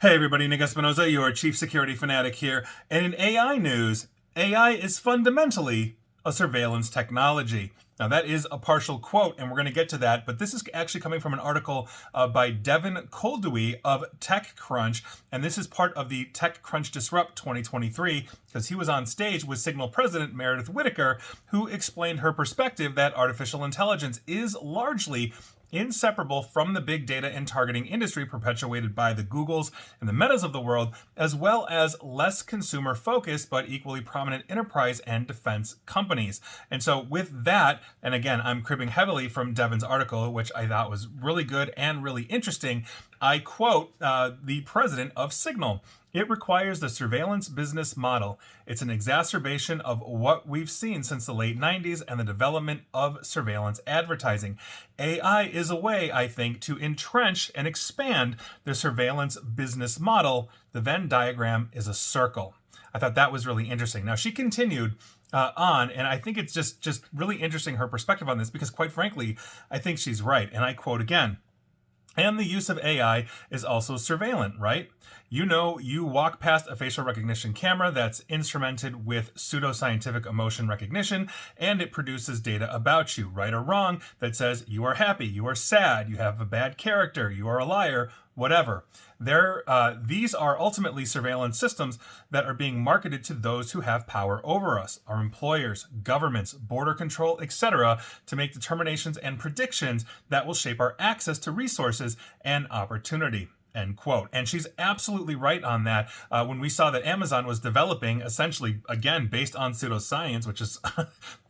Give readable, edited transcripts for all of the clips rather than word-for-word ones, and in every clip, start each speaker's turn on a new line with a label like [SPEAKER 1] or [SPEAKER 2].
[SPEAKER 1] Hey everybody, Nick Espinoza, your chief security fanatic here. And in AI news, AI is fundamentally a surveillance technology. Now, that is a partial quote, and we're going to get to that, but this is actually coming from an article by Devin Koldewey of TechCrunch, and this is part of the TechCrunch Disrupt 2023, because he was on stage with Signal president Meredith Whittaker, who explained her perspective that artificial intelligence is largely inseparable from the big data and targeting industry perpetuated by the Googles and the Metas of the world, as well as less consumer focused but equally prominent enterprise and defense companies. And so with that, and again, I'm cribbing heavily from Devin's article, which I thought was really good and really interesting, I quote the president of Signal. It requires the surveillance business model. It's an exacerbation of what we've seen since the late 90s and the development of surveillance advertising. AI is a way, I think, to entrench and expand the surveillance business model. The Venn diagram is a circle. I thought that was really interesting. Now, she continued on, and I think it's just really interesting her perspective on this because, quite frankly, I think she's right. And I quote again, and the use of AI is also surveillant, right? You know, you walk past a facial recognition camera that's instrumented with pseudoscientific emotion recognition, and it produces data about you, right or wrong, that says you are happy, you are sad, you have a bad character, you are a liar, whatever. These are ultimately surveillance systems that are being marketed to those who have power over us, our employers, governments, border control, etc., to make determinations and predictions that will shape our access to resources and opportunity. End quote. And she's absolutely right on that. When we saw that Amazon was developing, essentially, again, based on pseudoscience, which is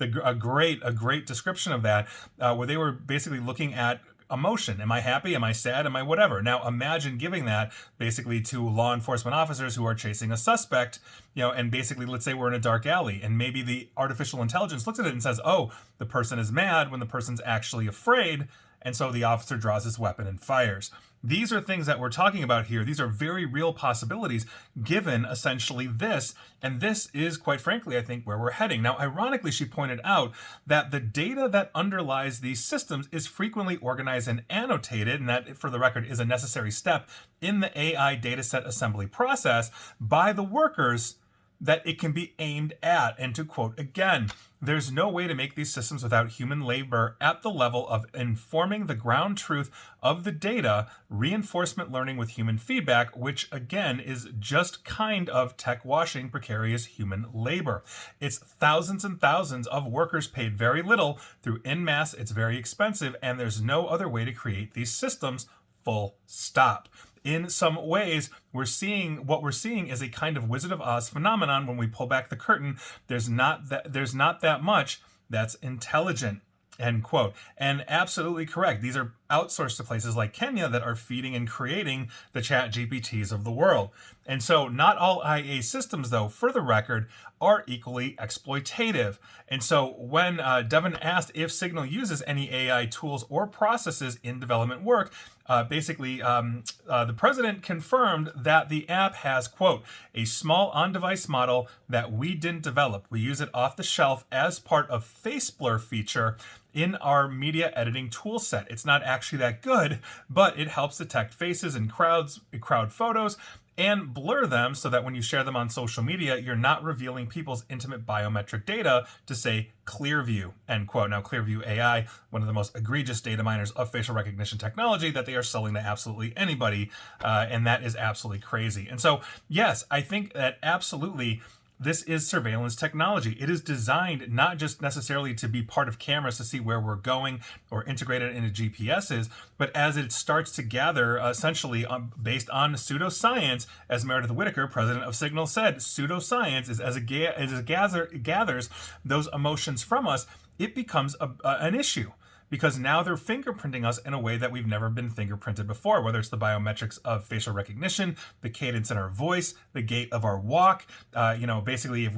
[SPEAKER 1] a great description of that, where they were basically looking at emotion. Am I happy? Am I sad? Am I whatever? Now imagine giving that basically to law enforcement officers who are chasing a suspect, and basically let's say we're in a dark alley and maybe the artificial intelligence looks at it and says, oh, the person is mad when the person's actually afraid. And so the officer draws his weapon and fires. These are things that we're talking about here. These are very real possibilities given essentially this. And this is, quite frankly, I think where we're heading. Now, ironically, she pointed out that the data that underlies these systems is frequently organized and annotated, and that, for the record, is a necessary step in the AI dataset assembly process by the workers that it can be aimed at. And to quote again, there's no way to make these systems without human labor at the level of informing the ground truth of the data, reinforcement learning with human feedback, which again is just kind of tech washing precarious human labor. It's thousands and thousands of workers paid very little through en masse. It's very expensive, and there's no other way to create these systems, full stop. In some ways, what we're seeing is a kind of Wizard of Oz phenomenon. When we pull back the curtain, there's not that much that's intelligent. End quote. And absolutely correct. These are outsourced to places like Kenya that are feeding and creating the chat GPTs of the world. And so not all IA systems, though, for the record, are equally exploitative. And so when Devin asked if Signal uses any AI tools or processes in development work, the president confirmed that the app has, quote, a small on-device model that we didn't develop. We use it off the shelf as part of face blur feature in our media editing tool set. It's not actually that good, but it helps detect faces and crowd photos and blur them so that when you share them on social media, you're not revealing people's intimate biometric data to say Clearview, end quote. Now, Clearview AI, one of the most egregious data miners of facial recognition technology that they are selling to absolutely anybody, and that is absolutely crazy. And so, yes, I think that absolutely this is surveillance technology. It is designed not just necessarily to be part of cameras to see where we're going or integrated into GPSs, but as it starts to gather, essentially based on pseudoscience, as Meredith Whittaker, president of Signal, said, pseudoscience is as it gathers those emotions from us, it becomes an issue. Because now they're fingerprinting us in a way that we've never been fingerprinted before, whether it's the biometrics of facial recognition, the cadence in our voice, the gait of our walk. Basically, if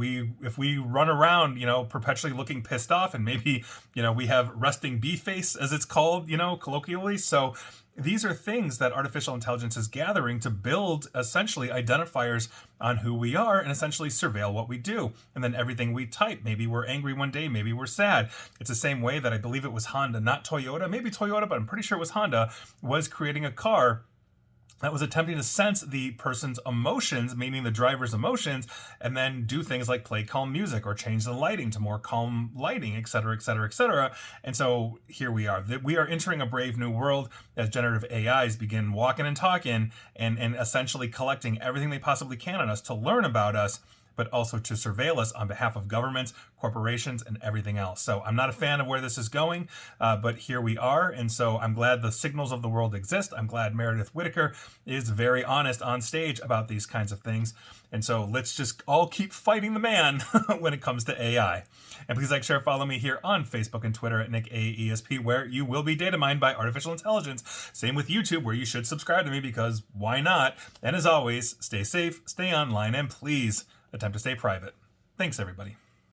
[SPEAKER 1] we run around, perpetually looking pissed off, and maybe, we have resting bee face, as it's called, colloquially. So these are things that artificial intelligence is gathering to build essentially identifiers on who we are and essentially surveil what we do. And then everything we type, maybe we're angry one day, maybe we're sad. It's the same way that I believe it was Honda, not Toyota, maybe Toyota, but I'm pretty sure it was Honda, was creating a car that was attempting to sense the person's emotions, meaning the driver's emotions, and then do things like play calm music or change the lighting to more calm lighting, et cetera, et cetera, et cetera. And so here we are. We are entering a brave new world as generative AIs begin walking and talking and essentially collecting everything they possibly can on us to learn about us, but also to surveil us on behalf of governments, corporations, and everything else. So I'm not a fan of where this is going, but here we are. And so I'm glad the signals of the world exist. I'm glad Meredith Whittaker is very honest on stage about these kinds of things. And so let's just all keep fighting the man when it comes to AI. And please like, share, follow me here on Facebook and Twitter at NickAESP, where you will be data mined by artificial intelligence. Same with YouTube, where you should subscribe to me because why not? And as always, stay safe, stay online, and please attempt to stay private. Thanks, everybody.